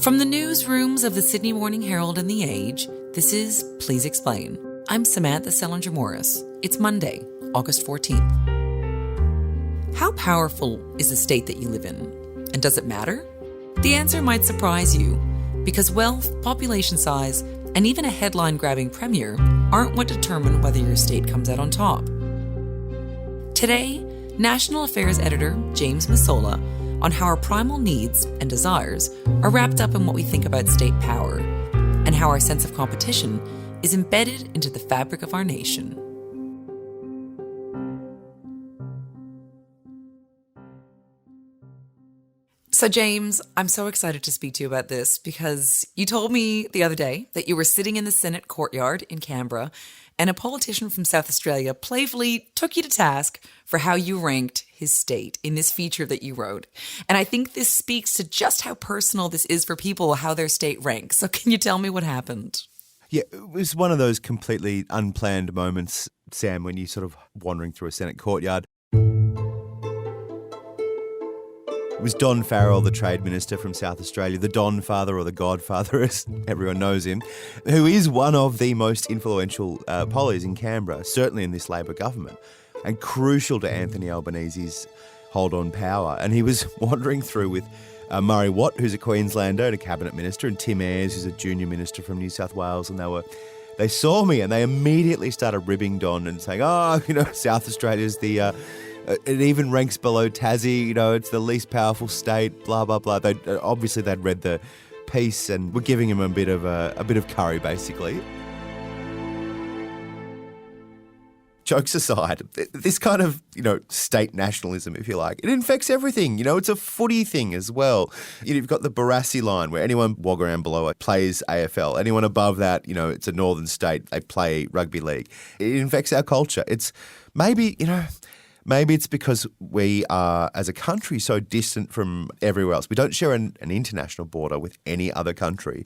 From the newsrooms of the Sydney Morning Herald and The Age, this is Please Explain. I'm Samantha Selinger-Morris. It's Monday, August 14th. How powerful is the state that you live in? And does it matter? The answer might surprise you, because wealth, population size, and even a headline-grabbing premier aren't what determine whether your state comes out on top. Today, National Affairs editor James Massola on how our primal needs and desires are wrapped up in what we think about state power, and how our sense of competition is embedded into the fabric of our nation. So James, I'm so excited to speak to you about this because you told me the other day that you were sitting in the Senate courtyard in Canberra and a politician from South Australia playfully took you to task for how you ranked his state in this feature that you wrote. And I think this speaks to just how personal this is for people, how their state ranks. So can you tell me what happened? Yeah, it was one of those completely unplanned moments, Sam, when you're sort of wandering through a Senate courtyard. It was Don Farrell, the Trade Minister from South Australia, the Don Father or the Godfather, as everyone knows him, who is one of the most influential pollies in Canberra, certainly in this Labor government, and crucial to Anthony Albanese's hold on power. And he was wandering through with Murray Watt, who's a Queenslander and a Cabinet Minister, and Tim Ayres, who's a junior minister from New South Wales, and they saw me and they immediately started ribbing Don and saying, South Australia's the... it even ranks below Tassie, it's the least powerful state, blah, blah, blah. Obviously they'd read the piece and were giving him a bit of curry, basically. Jokes aside, this kind of, state nationalism, if you like, it infects everything. It's a footy thing as well. You've got the Barassi line where anyone around below it plays AFL. Anyone above that, it's a northern state, they play rugby league. It infects our culture. It's maybe it's because we are, as a country, so distant from everywhere else. We don't share an international border with any other country.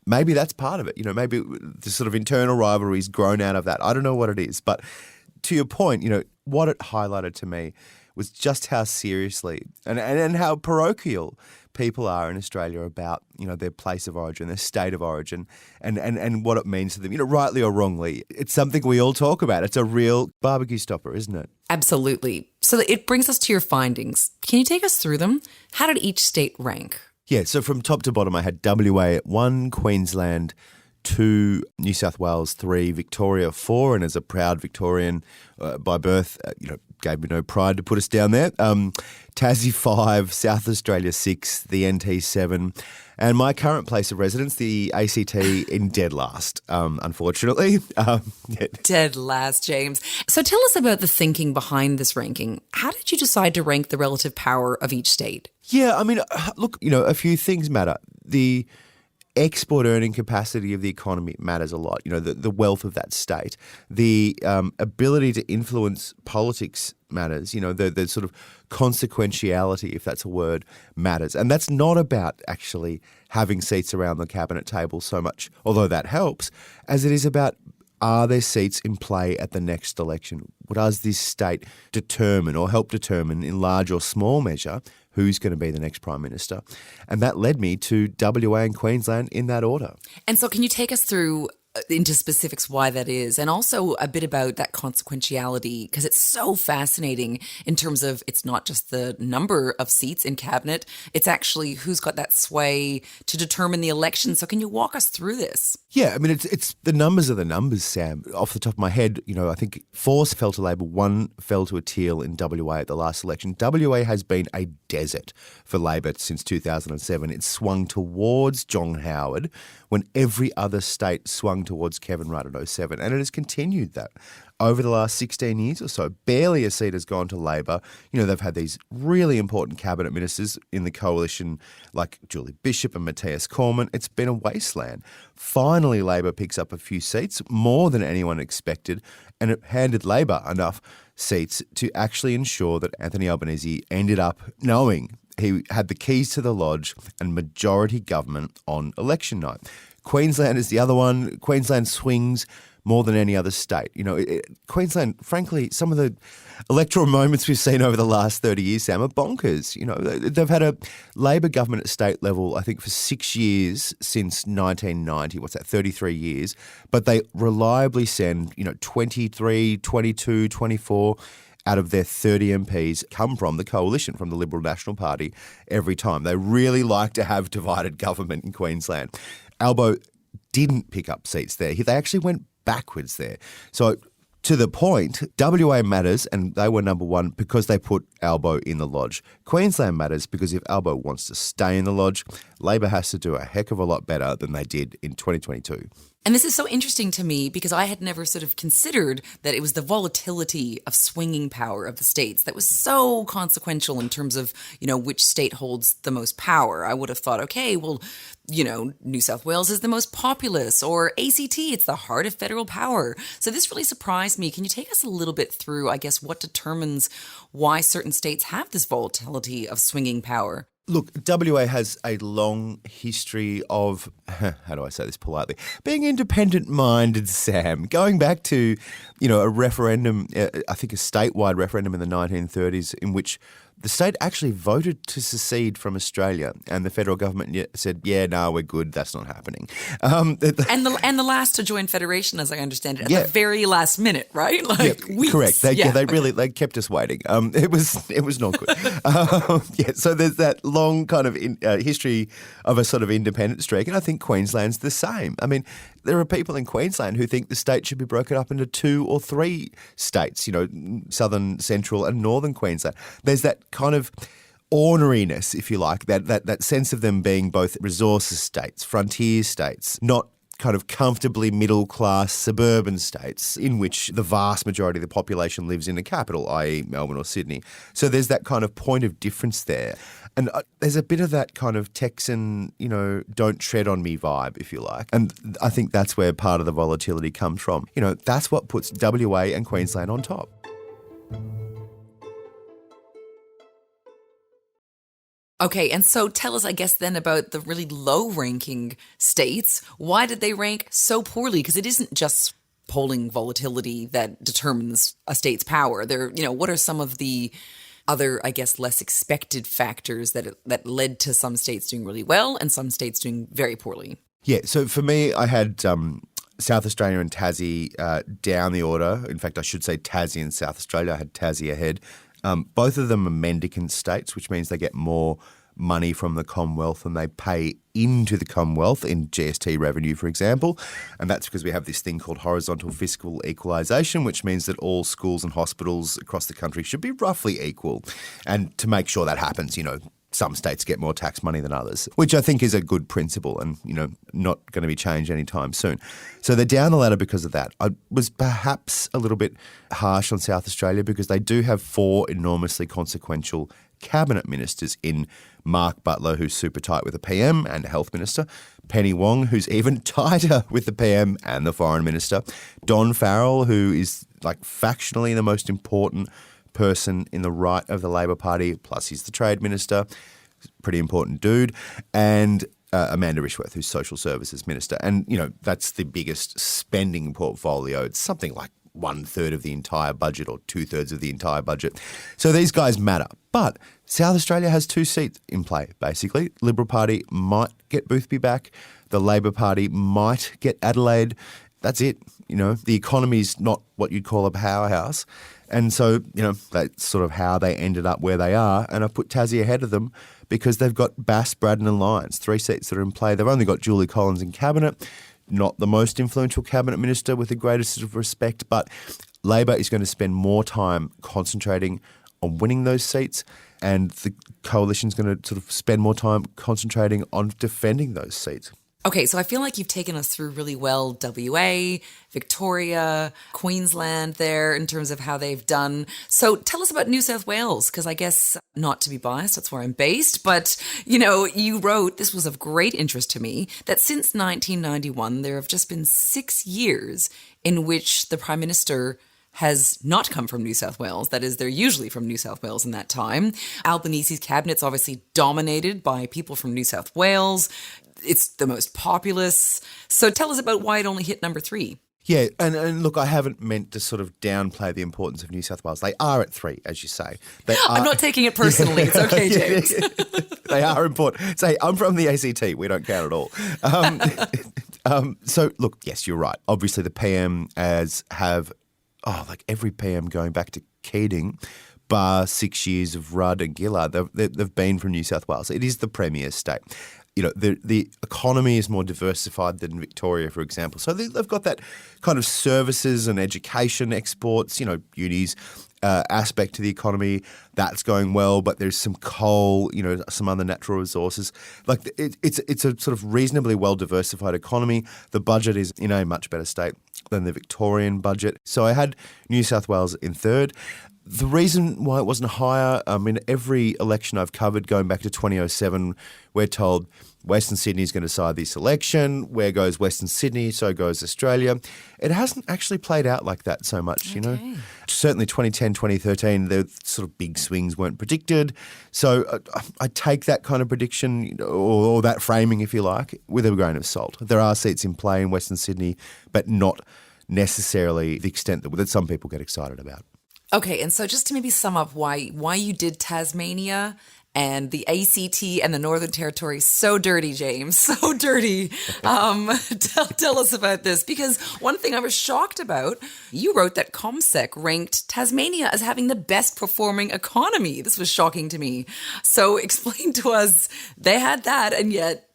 Maybe that's part of it. Maybe the sort of internal rivalry's grown out of that. I don't know what it is. But to your point, what it highlighted to me was just how seriously and how parochial people are in Australia about, their place of origin, their state of origin, and what it means to them, rightly or wrongly. It's something we all talk about. It's a real barbecue stopper, isn't it? Absolutely. So it brings us to your findings. Can you take us through them? How did each state rank? Yeah, so from top to bottom, I had WA at 1, Queensland 2, New South Wales 3, Victoria 4, and as a proud Victorian by birth, gave me no pride to put us down there. Tassie 5, South Australia 6, the NT 7, and my current place of residence, the ACT, in dead last, unfortunately. Dead last, James. So tell us about the thinking behind this ranking. How did you decide to rank the relative power of each state? Yeah, look, a few things matter. The export earning capacity of the economy matters a lot. The wealth of that state, the ability to influence politics matters. The sort of consequentiality, if that's a word, matters. And that's not about actually having seats around the cabinet table so much, although that helps, as it is about, are there seats in play at the next election? What does this state determine or help determine in large or small measure who's going to be the next Prime Minister? And that led me to WA and Queensland in that order. And so can you take us through into specifics why that is, and also a bit about that consequentiality, because it's so fascinating in terms of it's not just the number of seats in cabinet, it's actually who's got that sway to determine the election. So can you walk us through this? Yeah, it's the numbers are the numbers, Sam. Off the top of my head, I think 4 fell to Labor, 1 fell to a Teal in WA at the last election. WA has been a desert for Labor since 2007. It swung towards John Howard when every other state swung towards Kevin Rudd in 2007, and it has continued that over the last 16 years or so. Barely a seat has gone to Labor. They've had these really important cabinet ministers in the coalition like Julie Bishop and Matthias Cormann. It's been a wasteland. Finally, Labor picks up a few seats, more than anyone expected, and it handed Labor enough seats to actually ensure that Anthony Albanese ended up knowing he had the keys to the lodge and majority government on election night. Queensland is the other one. Queensland swings more than any other state. Queensland, frankly, some of the electoral moments we've seen over the last 30 years, Sam, are bonkers. They've had a Labor government at state level, I think, for 6 years since 1990. What's that, 33 years. But they reliably send, 23, 22, 24 out of their 30 MPs come from the coalition, from the Liberal National Party every time. They really like to have divided government in Queensland. Albo didn't pick up seats there. They actually went backwards there. So to the point, WA matters, and they were number one because they put Albo in the lodge. Queensland matters because if Albo wants to stay in the lodge, Labor has to do a heck of a lot better than they did in 2022. And this is so interesting to me because I had never sort of considered that it was the volatility of swinging power of the states that was so consequential in terms of, which state holds the most power. I would have thought, okay, well, New South Wales is the most populous, or ACT, it's the heart of federal power. So this really surprised me. Can you take us a little bit through, I guess, what determines why certain states have this volatility of swinging power? Look, WA has a long history of, how do I say this politely, being independent-minded, Sam. Going back to, a referendum, I think a statewide referendum in the 1930s in which the state actually voted to secede from Australia, and the federal government said, we're good, that's not happening. And the last to join federation, as I understand it, at the very last minute, right? Weeks. Correct. They kept us waiting. It was not good. So there's that long kind of history of a sort of independent streak, and I think Queensland's the same. I mean, there are people in Queensland who think the state should be broken up into 2 or 3 states, southern, central and northern Queensland. There's that kind of orneriness, if you like, that sense of them being both resources states, frontier states, not kind of comfortably middle-class suburban states in which the vast majority of the population lives in the capital, i.e. Melbourne or Sydney. So there's that kind of point of difference there. And there's a bit of that kind of Texan, don't tread on me vibe, if you like. And I think that's where part of the volatility comes from. That's what puts WA and Queensland on top. Okay, and so tell us, I guess, then about the really low-ranking states. Why did they rank so poorly? Because it isn't just polling volatility that determines a state's power. What are some of the other, I guess, less expected factors that led to some states doing really well and some states doing very poorly? Yeah, so for me, I had South Australia and Tassie down the order. In fact, I should say Tassie and South Australia. I had Tassie ahead. Both of them are mendicant states, which means they get more money from the Commonwealth than they pay into the Commonwealth in GST revenue, for example. And that's because we have this thing called horizontal fiscal equalisation, which means that all schools and hospitals across the country should be roughly equal. And to make sure that happens, some states get more tax money than others, which I think is a good principle and, not going to be changed anytime soon. So they're down the ladder because of that. I was perhaps a little bit harsh on South Australia because they do have 4 enormously consequential cabinet ministers in Mark Butler, who's super tight with the PM and the Health Minister, Penny Wong, who's even tighter with the PM and the Foreign Minister, Don Farrell, who is factionally the most important person in the right of the Labor Party, plus he's the Trade Minister, pretty important dude, and Amanda Rishworth, who's Social Services Minister. And, that's the biggest spending portfolio. It's something like 1/3 of the entire budget or 2/3 of the entire budget. So these guys matter. But South Australia has 2 seats in play, basically. Liberal Party might get Boothby back. The Labor Party might get Adelaide. That's it. The economy's not what you'd call a powerhouse. And so, that's sort of how they ended up where they are. And I put Tassie ahead of them because they've got Bass, Braddon and Lyons, 3 seats that are in play. They've only got Julie Collins in cabinet. Not the most influential cabinet minister with the greatest of respect, but Labor is going to spend more time concentrating on winning those seats, and the coalition's going to sort of spend more time concentrating on defending those seats. Okay, so I feel like you've taken us through really well WA, Victoria, Queensland there in terms of how they've done. So tell us about New South Wales, because I guess, not to be biased, that's where I'm based, but, you wrote, this was of great interest to me, that since 1991, there have just been 6 years in which the Prime Minister has not come from New South Wales. That is, they're usually from New South Wales in that time. Albanese's cabinet's obviously dominated by people from New South Wales. It's the most populous. So tell us about why it only hit number 3. Yeah, and look, I haven't meant to sort of downplay the importance of New South Wales. They are at 3, as you say. I'm not taking it personally. It's okay, James. They are important. Say, I'm from the ACT. We don't count at all. So, look, yes, you're right. Obviously, the PM every PM going back to Keating, bar 6 years of Rudd and Gillard, they've been from New South Wales. It is the premier state. You know, the economy is more diversified than Victoria, for example. So they've got that kind of services and education exports, you know, unis aspect to the economy. That's going well, but there's some coal, you know, some other natural resources. Like it's a sort of reasonably well diversified economy. The budget is in a much better state than the Victorian budget. So I had New South Wales in third. The reason why it wasn't higher, in every election I've covered going back to 2007, we're told Western Sydney is going to decide this election. Where goes Western Sydney, so goes Australia. It hasn't actually played out like that so much, you know. Certainly 2010, 2013, the sort of big swings weren't predicted. So I take that kind of prediction or that framing, if you like, with a grain of salt. There are seats in play in Western Sydney, but not necessarily the extent that some people get excited about. Okay, and so just to maybe sum up why you did Tasmania and the ACT and the Northern Territory so dirty, James, so dirty. Tell us about this, because one thing I was shocked about, you wrote that ComSec ranked Tasmania as having the best performing economy. This was shocking to me. So explain to us, they had that and yet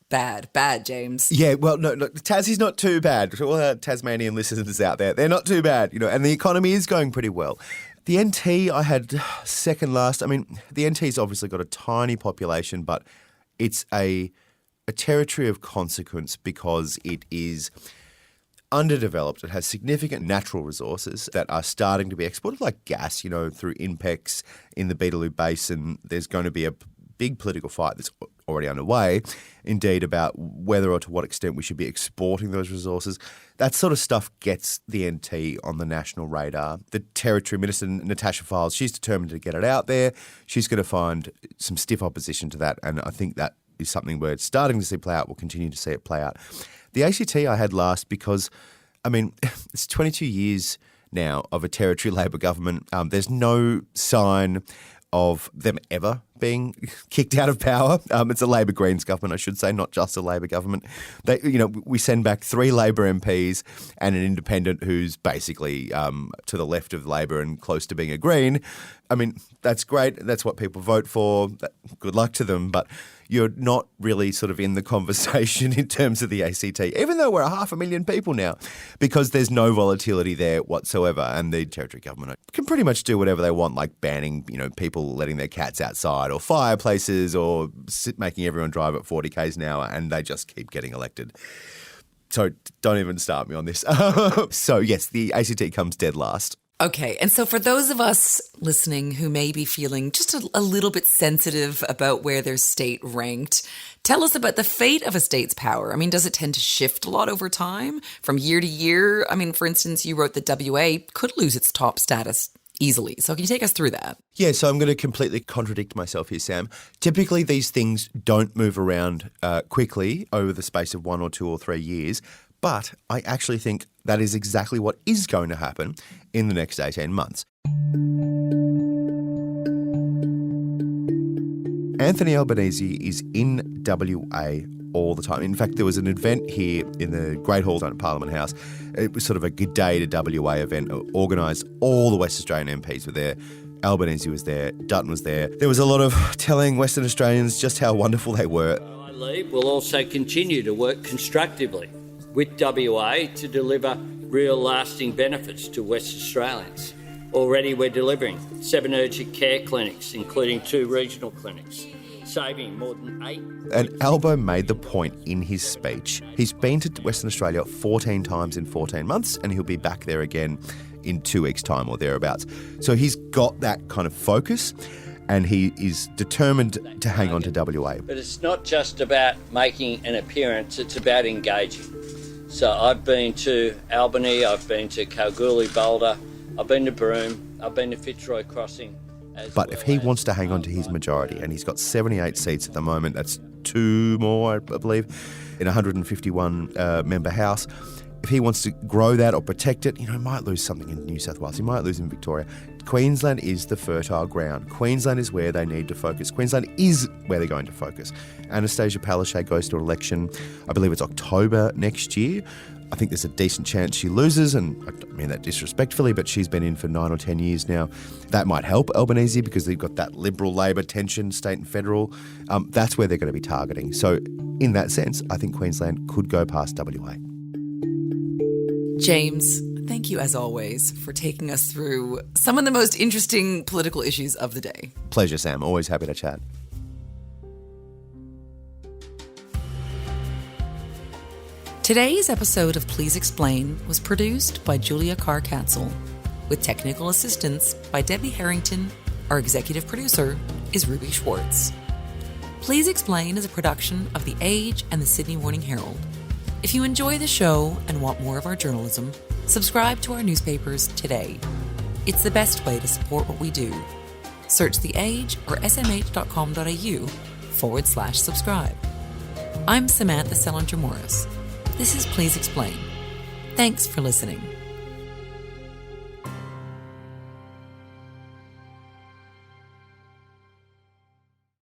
bad, James. Yeah, well, no, Tassie's not too bad. To all our Tasmanian listeners out there, they're not too bad, you know, and the economy is going pretty well. The NT I had second last. I mean, the NT's obviously got a tiny population, but it's a territory of consequence because it is underdeveloped. It has significant natural resources that are starting to be exported, like gas, you know, through INPEX in the Beetaloo Basin. There's going to be a big political fight that's already underway, indeed, about whether or to what extent we should be exporting those resources. That sort of stuff gets the NT on the national radar. The Territory Minister, Natasha Files, she's determined to get it out there. She's going to find some stiff opposition to that, and I think that is something we're starting to see play out. We'll continue to see it play out. The ACT I had last because, I mean, it's 22 years now of a Territory Labor government. There's no sign of them ever being kicked out of power. It's a Labor Greens government, I should say, not just a Labor government. We send back 3 Labor MPs and an independent who's basically to the left of Labor and close to being a Green. I mean, that's great. That's what people vote for. Good luck to them. But you're not really sort of in the conversation in terms of the ACT, even though we're 500,000 people now, because there's no volatility there whatsoever. And the Territory government can pretty much do whatever they want, like banning, you know, people letting their cats outside or fireplaces or making everyone drive at 40 k's an hour, and they just keep getting elected. So don't even start me on this. So yes, the ACT comes dead last. Okay, and so for those of us listening who may be feeling just a little bit sensitive about where their state ranked, tell us about the fate of a state's power. I mean, does it tend to shift a lot over time from year to year? I mean, for instance, you wrote that WA could lose its top status easily. So can you take us through that? Yeah, so I'm going to completely contradict myself here, Sam. Typically, these things don't move around quickly over the space of 1 or 2 or 3 years. But I actually think that is exactly what is going to happen in the next 18 months. Anthony Albanese is in WA all the time. In fact, there was an event here in the Great Hall at Parliament House. It was sort of a good day to WA event, organised. All the West Australian MPs were there. Albanese was there. Dutton was there. There was a lot of telling Western Australians just how wonderful they were. I believe we'll also continue to work constructively with WA to deliver real lasting benefits to West Australians. Already we're delivering 7 urgent care clinics, including 2 regional clinics, saving more than 8. And Albo made the point in his speech. He's been to Western Australia 14 times in 14 months, and he'll be back there again in 2 weeks' time or thereabouts. So he's got that kind of focus, and he is determined to hang on to WA. But it's not just about making an appearance, it's about engaging. So I've been to Albany, I've been to Kalgoorlie, Boulder, I've been to Broome, I've been to Fitzroy Crossing. But if he wants to hang on to his majority, and he's got 78 seats at the moment, that's 2 more, I believe, in a 151 member House, if he wants to grow that or protect it, he might lose something in New South Wales. He might lose in Victoria. Queensland is the fertile ground. Queensland is where they need to focus. Queensland is where they're going to focus. Anastasia Palaszczuk goes to election, I believe it's October next year. I think there's a decent chance she loses, and I don't mean that disrespectfully, but she's been in for 9 or 10 years now. That might help Albanese because they've got that Liberal-Labor tension, state and federal. That's where they're going to be targeting. So in that sense, I think Queensland could go past WA. James, thank you as always for taking us through some of the most interesting political issues of the day. Pleasure, Sam. Always happy to chat. Today's episode of Please Explain was produced by Julia Carr-Katzel, with technical assistance by Debbie Harrington. Our executive producer is Ruby Schwartz. Please Explain is a production of The Age and the Sydney Morning Herald. If you enjoy the show and want more of our journalism, subscribe to our newspapers today. It's the best way to support what we do. Search The Age or smh.com.au/subscribe. I'm Samantha Selinger Morris. This is Please Explain. Thanks for listening.